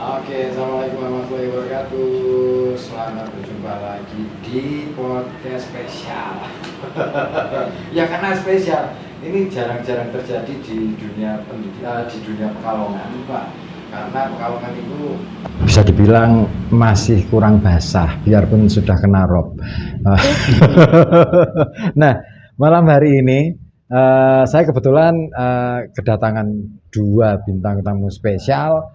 Oke, assalamualaikum warahmatullahi wabarakatuh. Selamat berjumpa lagi di podcast spesial. Ya karena spesial, ini jarang-jarang terjadi di dunia pendidikan, di dunia Pekalongan, Pak. Karena Pekalongan itu bisa dibilang masih kurang basah, biarpun sudah kena rob. Nah, malam hari ini saya kebetulan kedatangan dua bintang tamu spesial.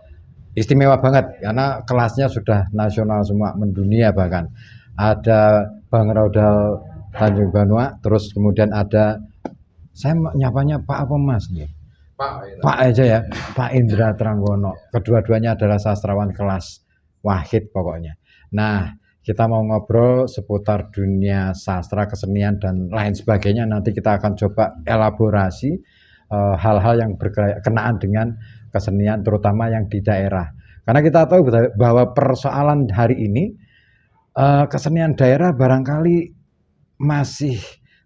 Istimewa banget karena kelasnya sudah nasional semua, mendunia bahkan. Ada Bang Raudal Tanjung Banua, terus kemudian ada saya nyapanya Pak apa Mas nih? Pak aja ya, Pak Indra Tranggono. Kedua-duanya adalah sastrawan kelas wahid pokoknya. Nah, kita mau ngobrol seputar dunia sastra, kesenian dan lain sebagainya. Nanti kita akan coba elaborasi hal-hal yang berkenaan dengan kesenian terutama yang di daerah. Karena kita tahu bahwa persoalan hari ini kesenian daerah barangkali masih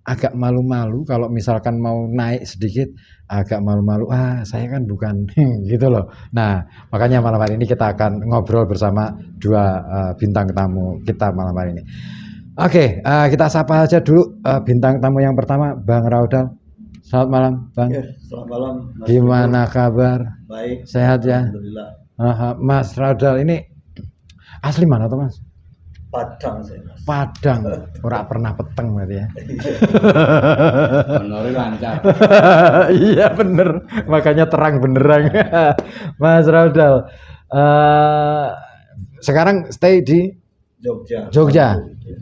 agak malu-malu kalau misalkan mau naik sedikit agak malu-malu. Saya kan bukan gitu loh. Nah, makanya malam hari ini kita akan ngobrol bersama dua bintang tamu kita malam hari ini. Oke, kita sapa aja dulu bintang tamu yang pertama, Bang Raudal. Selamat malam, Bang. Ya, selamat malam. Mas Gimana Ibu? Kabar? Baik. Sehat ya? Alhamdulillah. Mas Raudal ini asli mana tuh Mas? Padang saya Mas. Padang. Ora pernah peteng berarti ya. Honore lancar. Iya bener, makanya terang benerang. Mas Raudal, sekarang stay di Jogja. Jogja. Di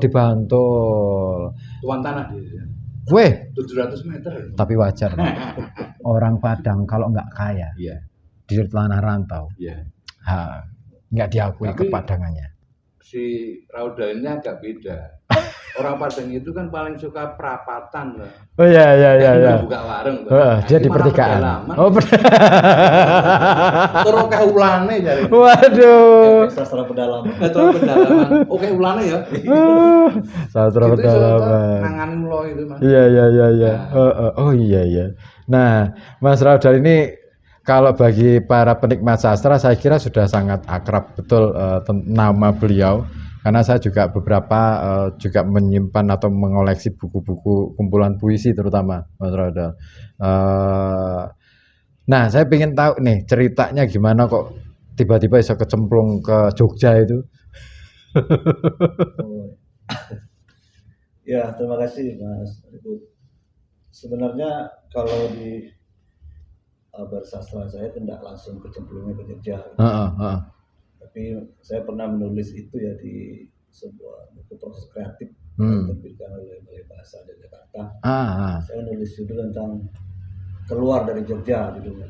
di Bantul. tuan tanah dia. Weh, 700 meter. tapi wajar. Orang Padang kalau nggak kaya, Iya. di tanah rantau, Iya. nggak diakui Tapi kepadangannya. Si Raudal ini agak beda. Orang Padang itu kan paling suka perapatan lah. Oh iya. Buka warung. Dia di pertigaan. Oh, Terus kayak ulane jadi. waduh. Sastra pedalaman. Terus pedalaman. Oke ulane ya. Sastra pedalaman. Nanganin lo itu Mas. Iya. Oh iya. Nah, Mas Raudal ini kalau bagi para penikmat sastra saya kira sudah sangat akrab betul nama beliau. Karena saya juga beberapa juga menyimpan atau mengoleksi buku-buku kumpulan puisi terutama Mas Raudal. Nah, saya ingin tahu nih ceritanya gimana kok tiba-tiba bisa kecemplung ke Jogja itu. Ya, terima kasih Mas Ribut. Sebenarnya kalau di bersastra saya tidak langsung kecemplungnya ke Jogja. Tapi saya pernah menulis itu ya di sebuah buku proses kreatif yang diterbitkan oleh Balai Bahasa di Jakarta. Saya menulis judul tentang keluar dari Jogja judulnya.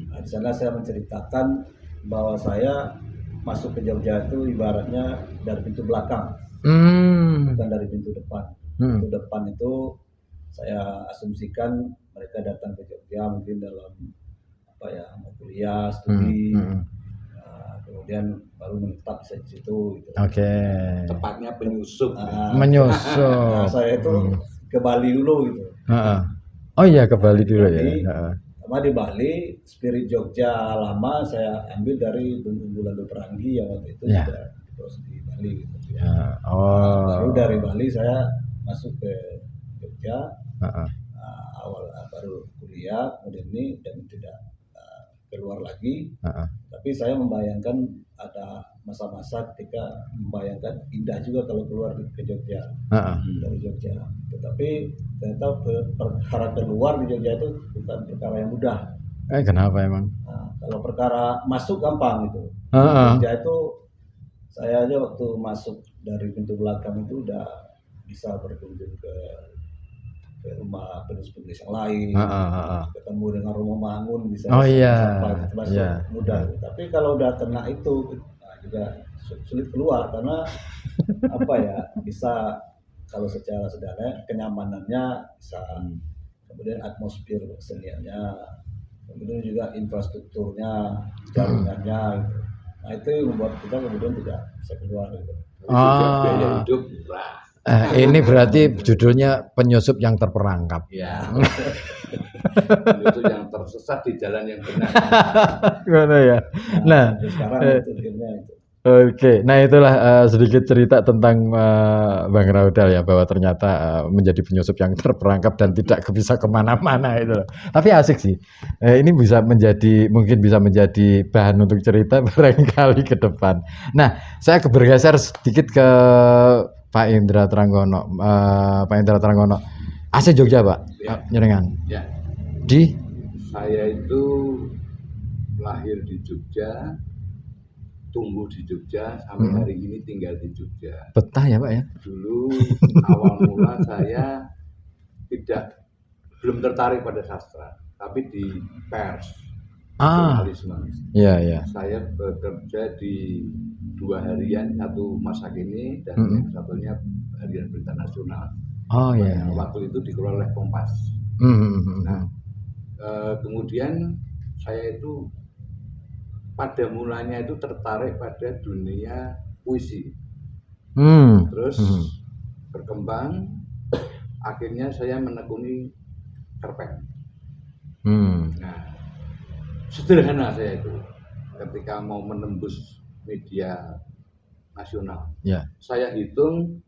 Nah, di sana saya menceritakan bahwa saya masuk ke Jogja itu ibaratnya dari pintu belakang, bukan dari pintu depan. Pintu depan itu saya asumsikan mereka datang ke Jogja mungkin dalam mau kuliah, studi. Kemudian baru menetap di situ gitu. Oke. Tepatnya penyusup. Menyusup. Saya itu ke Bali dulu gitu. Oh iya, ke Bali dulu ya. Sama di Bali, spirit Jogja lama saya ambil dari Bulan Perangi yang waktu itu sudah terus di Bali gitu ya. Baru dari Bali saya masuk ke Jogja. Awal baru kuliah, kemudian ini dan tidak keluar lagi. Tapi saya membayangkan ada masa-masa ketika membayangkan indah juga kalau keluar ke Jogja dari Jogja. Tetapi ternyata perkara keluar di Jogja itu bukan perkara yang mudah. Kenapa emang? Kalau perkara masuk gampang itu. Jogja itu saya aja waktu masuk dari pintu belakang itu udah bisa berkunjung ke rumah penulis-penulis yang lain, ketemu dengan rumah Mangun bisa masuk mudah. Tapi kalau udah kena itu juga sulit keluar karena bisa kalau secara sederhana kenyamanannya bisa, kemudian atmosfer keseniannya, kemudian juga infrastrukturnya, jaringannya gitu. Nah itu yang membuat kita kemudian tidak bisa keluar gitu. Biaya hidup murah. Ini berarti judulnya penyusup yang terperangkap. Ya. Itu yang tersesat di jalan yang benar. Gimana ya? Nah, sekarang itu filmnya itu. Oke, nah itulah sedikit cerita tentang Bang Raudal ya, bahwa ternyata menjadi penyusup yang terperangkap dan tidak bisa kemana-mana itu. Tapi asik sih. Ini mungkin bisa menjadi bahan untuk cerita barangkali ke depan. Nah, saya bergeser sedikit ke Pak Indra Tranggono. Pak Indra Tranggono, asli Jogja Pak, Ya. Nyelengan. Ya. Di? Saya itu lahir di Jogja, tumbuh di Jogja, sampai hari ini tinggal di Jogja. Betah ya Pak ya? Dulu awal mula saya belum tertarik pada sastra, tapi di pers, jurnalisme. Iya. Saya bekerja di 2 harian, satu Masa Kini dan yang satunya Harian Berita Nasional. Oh iya. Waktu itu dikelola oleh Kompas. Nah, kemudian saya itu pada mulanya itu tertarik pada dunia puisi. Terus berkembang, akhirnya saya menekuni cerpen. Nah, sederhana saya itu ketika mau menembus media nasional. Ya. Saya hitung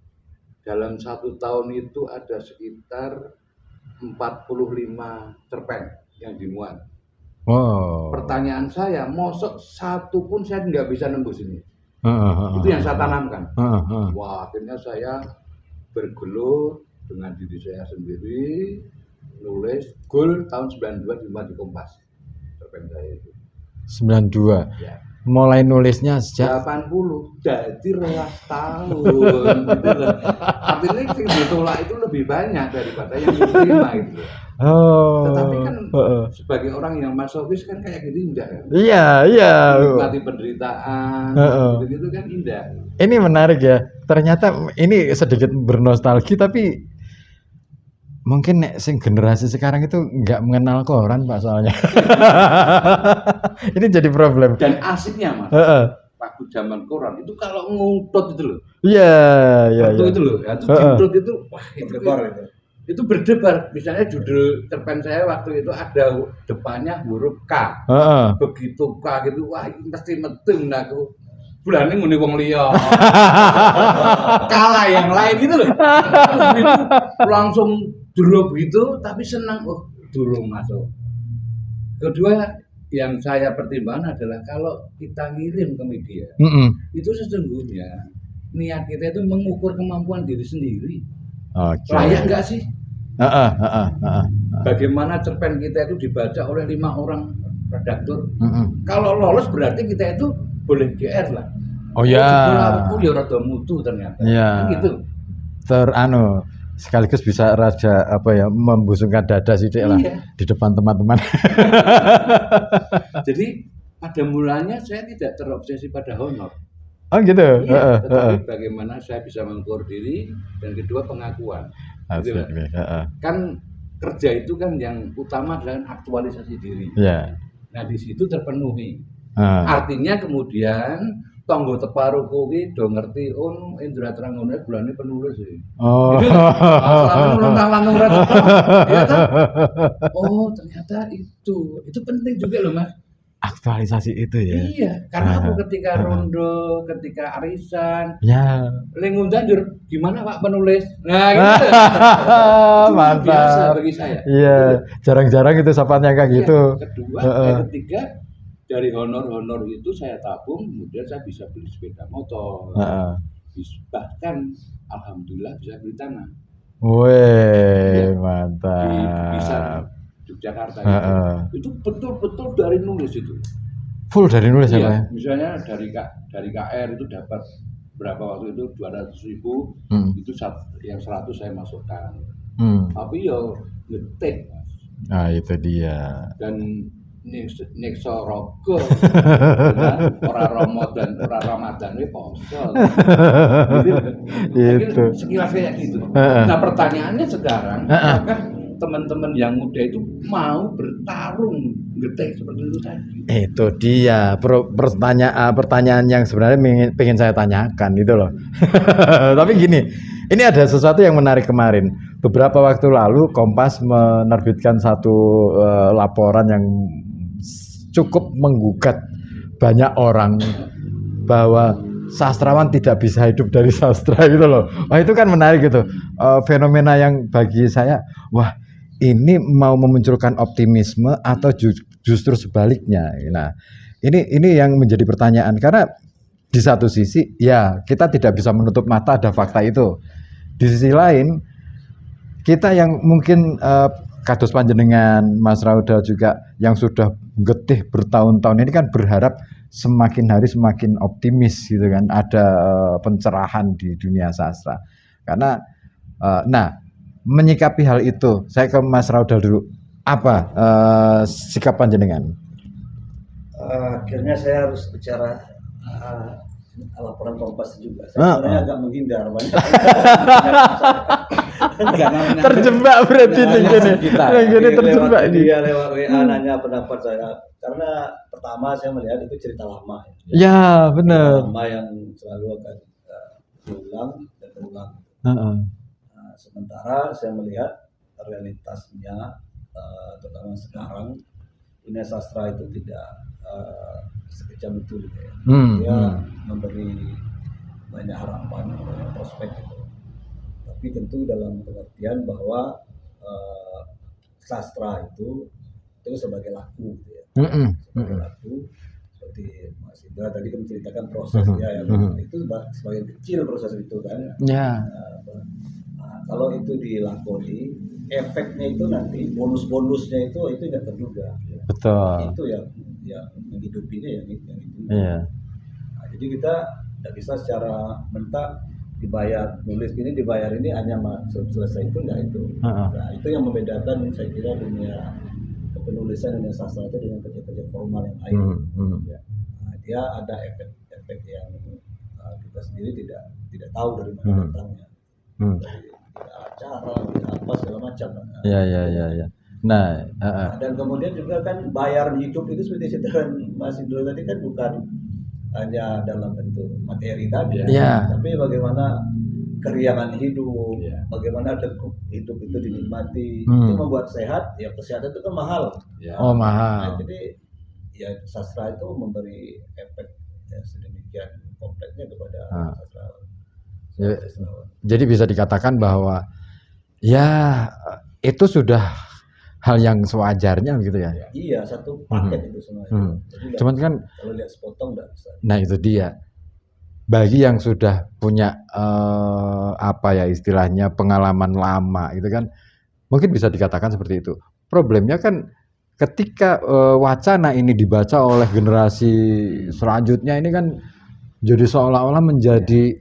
dalam 1 tahun itu ada sekitar 45 cerpen yang dimuat. Wow. Pertanyaan saya, mosok satu pun saya nggak bisa nembus ini. Itu yang saya tanamkan. Wah, akhirnya saya bergelut dengan diri saya sendiri, nulis goal tahun 92 di Kompas. Cerpen saya itu. 92. Ya. Mulai nulisnya sejak 80, jadi 12 tahun. Gitu loh. Artinya yang ditolak itu lebih banyak daripada yang diterima gitu. Tetapi kan sebagai orang yang masokis kan kayak gitu indah kan. Iya. Menikmati penderitaan, gitu kan indah. Ini menarik ya. Ternyata ini sedikit bernostalgi tapi mungkin generasi sekarang itu nggak mengenal koran Pak soalnya. Ini jadi problem. Dan asiknya Mas, waktu zaman koran itu kalau ngutut itu loh. Iya. Itu loh, itu ngutut itu, wah itu berdebar. Misalnya judul cerpen saya waktu itu ada depannya huruf K. Begitu K gitu, wah ini mesti medeng aku. Bulane ngene wong liya. Kalah yang lain gitu loh. Itu langsung drop gitu, tapi senang, durung masuk. Kedua yang saya pertimbangkan adalah kalau kita ngirim ke media, itu sesungguhnya niat kita itu mengukur kemampuan diri sendiri. Layak nggak sih? Bagaimana cerpen kita itu dibaca oleh 5 orang redaktur? Kalau lolos berarti kita itu boleh GR lah. Oh ya. Ya rada mutu ternyata. Ya. Kan gitu. Sekaligus bisa membusungkan dada sidik lah di depan teman-teman. Jadi pada mulanya saya tidak terobsesi pada honor. Oh gitu. Tetapi bagaimana saya bisa mengukur diri, dan kedua pengakuan. Gitu. Kan kerja itu kan yang utama adalah aktualisasi diri. Nah di situ terpenuhi. Artinya kemudian tonggo teparu kuwi do ngerti Indra Tranggono bulane penulis sih. Ternyata itu penting juga loh Mas. Aktualisasi itu ya. Iya, karena aku ketika rondo, ketika arisan, lengundan gimana Pak penulis? Nah, gitu. Mantap. Biasa bagi saya. Iya, jarang-jarang itu sapanya kayak gitu. Kedua, ketiga dari honor-honor itu saya tabung, kemudian saya bisa beli sepeda motor. Bahkan alhamdulillah bisa beli tanah. Mantap. Bisa Yogyakarta itu betul-betul dari nulis itu. Full dari nulis ya Pak ya? Misalnya dari KR itu dapat berapa waktu itu 200.000, itu yang 100 saya masukkan. Tapi ya ngetik. Nah itu dia. Dan Nekso Rogo orang Ramadan ini kosong. Gitu. Sekilas kayak gitu. Nah pertanyaannya sekarang, apakah teman-teman yang muda itu mau bertarung ngetik seperti itu tadi? Itu dia pertanyaan yang sebenarnya pengen saya tanyakan gitu loh. Tapi gini, Ini ada sesuatu yang menarik kemarin. Beberapa waktu lalu Kompas menerbitkan satu laporan yang cukup menggugat banyak orang bahwa sastrawan tidak bisa hidup dari sastra gitu loh. Wah itu kan menarik gitu. Fenomena yang bagi saya, wah ini mau memunculkan optimisme atau justru sebaliknya. Nah ini yang menjadi pertanyaan karena di satu sisi ya kita tidak bisa menutup mata ada fakta itu. Di sisi lain kita yang mungkin kados panjenengan Mas Rauda juga yang sudah getih bertahun-tahun ini kan berharap semakin hari semakin optimis gitu kan ada pencerahan di dunia sastra. Karena nah menyikapi hal itu saya ke Mas Rauda dulu. Apa sikap panjenengan? Akhirnya saya harus bicara laporan Kompas juga. Saya sebenarnya agak menghindar banyak. Terjebak berarti gini terjebak dia lewat WA nanya pendapat saya karena pertama saya melihat itu cerita lama ya benar lama yang selalu akan diulang dan berulang. Sementara saya melihat realitasnya terutama sekarang dunia sastra itu tidak sekejam itu gitu ya. Dia memberi banyak harapan, banyak prospek gitu. Tapi tentu dalam pengertian bahwa sastra itu sebagai laku gitu ya. Sebagai laku seperti Mas Indra tadi kan menceritakan prosesnya itu sebagian kecil proses itu kan. Kalau itu dilakoni, efeknya itu nanti bonus-bonusnya itu tidak terduga. Ya. Betul. Itu yang menghidupinya yang itu. Iya. Nah, jadi kita tidak bisa secara mentak dibayar nulis ini dibayar ini hanya selesai itu enggak itu. Nah, itu yang membedakan saya kira dunia penulisan dunia sastra itu dengan kerja-kerja formal yang lain. Ya. Nah, dia ada efek yang kita sendiri tidak tahu dari mana datangnya. Dari acara, apa segala macam. Ya. Nah, dan kemudian juga kan bayar hidup itu seperti ceritakan Mas Indro tadi kan bukan hanya dalam bentuk materi tadi, tapi bagaimana keriangan hidup, bagaimana degup hidup itu dinikmati, itu membuat sehat. Ya kesehatan itu kan mahal. Oh mahal. Nah, jadi ya sastra itu memberi efek sedemikian kompleksnya kepada sastrawan. Jadi bisa dikatakan bahwa ya itu sudah hal yang sewajarnya gitu ya. Iya, satu paket itu semuanya. Cuman kan kalau lihat sepotong enggak bisa. Nah, itu dia. Bagi yang sudah punya apa ya istilahnya pengalaman lama gitu kan mungkin bisa dikatakan seperti itu. Problemnya kan ketika wacana ini dibaca oleh generasi selanjutnya ini kan jadi seolah-olah menjadi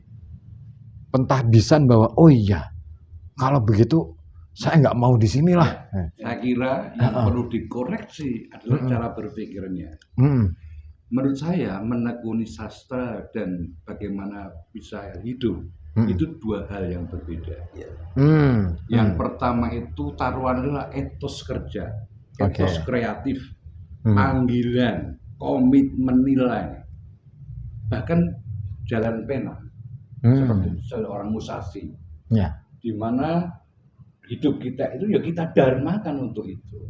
pentahbisan bahwa oh iya kalau begitu saya nggak mau di sinilah. Saya kira yang perlu dikoreksi adalah cara berpikirnya. Menurut saya menekuni sastra dan bagaimana bisa hidup itu dua hal yang berbeda. Yang pertama itu taruhan adalah etos kerja, etos kreatif, panggilan, komitmen nilai, bahkan jalan pena seperti seorang musasi, di mana hidup kita itu ya kita dharmakan untuk itu.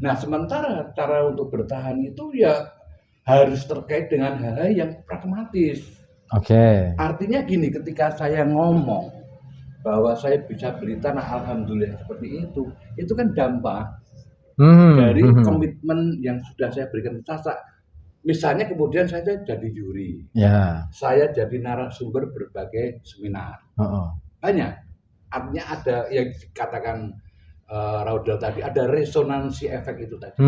Nah sementara cara untuk bertahan itu ya harus terkait dengan hal-hal yang pragmatis. Artinya gini, ketika saya ngomong bahwa saya bisa beli tanah alhamdulillah seperti itu kan dampak dari komitmen yang sudah saya berikan ke sastra. Misalnya kemudian saya jadi juri, saya jadi narasumber berbagai seminar, banyak. Artinya ada yang dikatakan Raudal tadi, ada resonansi efek itu tadi.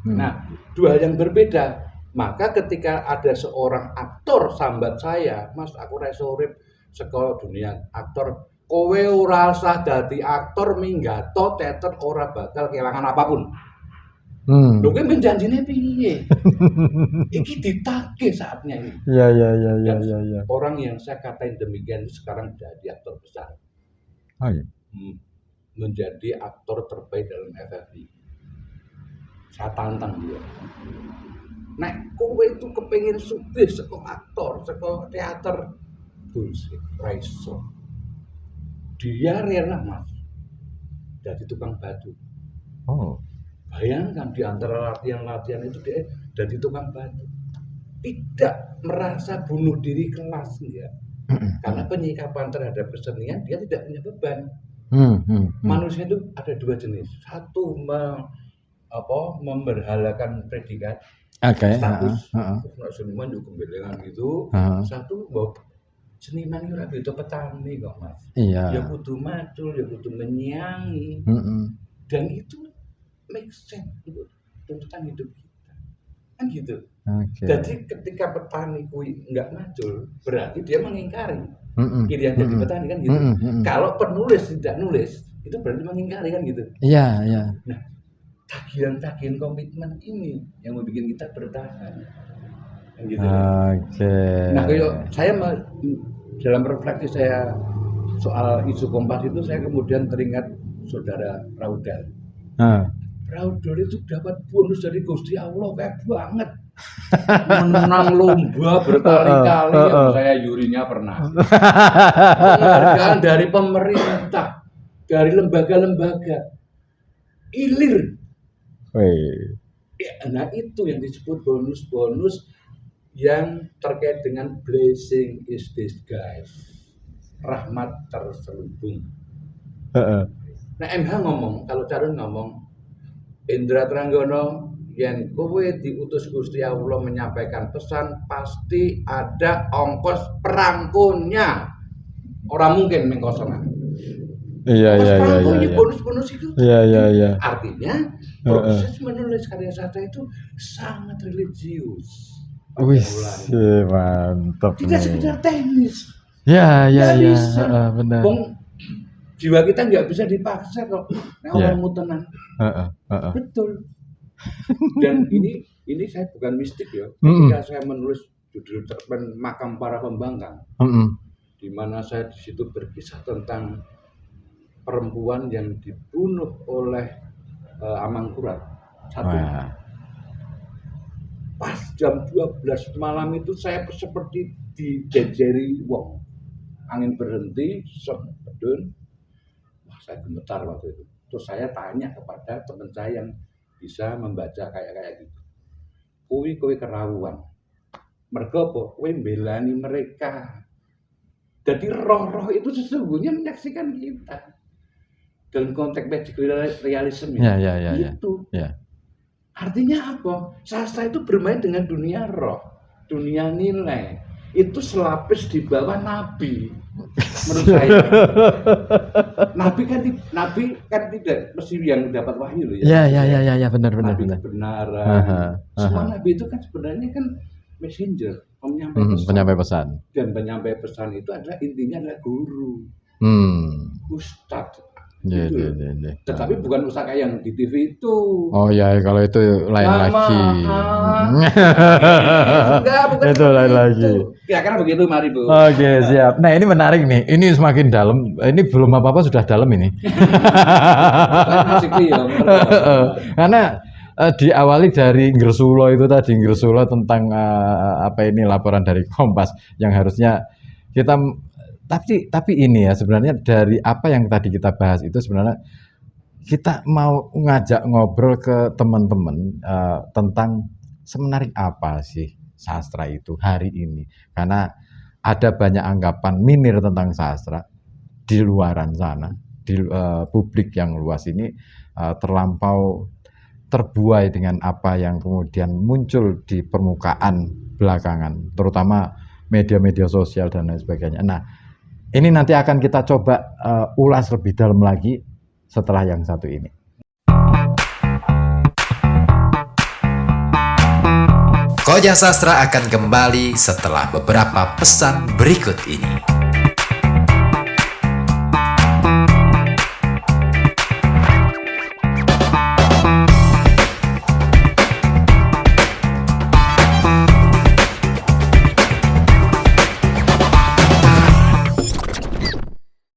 Nah, dua hal yang berbeda. Maka ketika ada seorang aktor sambat saya, Mas aku reso urip saka dunia aktor, kowe ora usah dadi aktor minggato teater ora bakal kelangan apapun. Lho kowe menjanjine piye? Iki ditagih saatnya ini. Ya. Orang yang saya katain demikian sekarang jadi aktor besar. Menjadi aktor terbaik dalam FFI. Saya tantang dia. Nek kowe itu kepengin sugih saka aktor, saka teater, bullshit, raiso. Dia rela mas jadi tukang batu. Bayangkan di antara latihan-latihan itu dia jadi tukang batu, tidak merasa bunuh diri kelas ya, karena penyikapan terhadap kesenian dia tidak punya beban. Manusia itu ada dua jenis, satu memberhalakan predikat, status, seniman juga kembelengan gitu, satu seniman itu rapi itu petani kok mas, ya kudu macul, ya kudu menyiangi, dan itu make sense untuk tuntutan hidup kita, kan gitu. Jadi ketika petani kui nggak macul, berarti dia mengingkari pilihan jadi petani, kan gitu. Kalau penulis tidak nulis, itu berarti mengingkari, kan gitu. Nah, tagihan-tagihan komitmen ini yang membuat kita bertahan, kan gitu. Nah, kayak saya dalam refleksi saya soal isu Kompas itu, saya kemudian teringat saudara Raudal. Raudal itu dapat bonus dari Gusti Allah kayak banget, menang lomba berkali-kali, saya jurinya pernah, penghargaan dari pemerintah, dari lembaga-lembaga, ilir. Nah itu yang disebut bonus-bonus yang terkait dengan blessing is disguise, rahmat terselubung. Nah MH ngomong, kalau Carun ngomong, Indra Tranggono, yang kowe diutus Gusti Allah menyampaikan pesan, pasti ada ongkos perangkunnya. Orang mungkin mengkosongan. Iya. Bonus-bonus itu. Iya. Artinya proses menulis karya sastra itu sangat religius. Mantap. Tidak sekedar teknis. Iya, benar. Jiwa kita nggak bisa dipaksa kok. Orang mutenan. Betul. Dan ini saya bukan mistik ya. Ketika saya menulis judul cerpen Makam Para Pembangkang, di mana saya di situ berkisah tentang perempuan yang dibunuh oleh Amangkurat. Pas jam 12 malam itu saya seperti dijejeri wong. Angin berhenti, bedun. Wah, saya gemetar waktu itu. Terus saya tanya kepada teman saya yang bisa membaca kayak gitu. Kowe kerawuan. Mergo apa? Kowe mbelani mereka. Jadi roh-roh itu sesungguhnya menyaksikan kita. Dalam konteks magic realism ya. Itu. Artinya apa? Sastra itu bermain dengan dunia roh, dunia nilai. Itu selapis di bawah nabi. Menurut saya. Nabi kan tidak mesti yang dapat wahyu loh ya. Iya, benar. Kebenaran. Semua nabi itu kan sebenarnya kan messenger, penyampai pesan. Dan penyampai pesan itu adalah intinya adalah guru. Ustadz. Tetapi bukan usaha yang di TV itu. Oh ya, kalau itu lain lagi. Bukan itu lain lagi. Kira-kira begitu, mari Bu. Oke, siap. Nah ini menarik nih. Ini semakin dalam. Ini belum apa-apa sudah dalam ini. Karena diawali dari Nggersulo itu tadi, Nggersulo tentang laporan dari Kompas yang harusnya kita. Tapi ini ya sebenarnya dari apa yang tadi kita bahas itu sebenarnya kita mau ngajak ngobrol ke teman-teman tentang semenarik apa sih sastra itu hari ini, karena ada banyak anggapan minir tentang sastra di luaran sana, di publik yang luas ini terlampau terbuai dengan apa yang kemudian muncul di permukaan belakangan, terutama media-media sosial dan lain sebagainya. Nah, ini nanti akan kita coba ulas lebih dalam lagi setelah yang satu ini. Koja Sastra akan kembali setelah beberapa pesan berikut ini.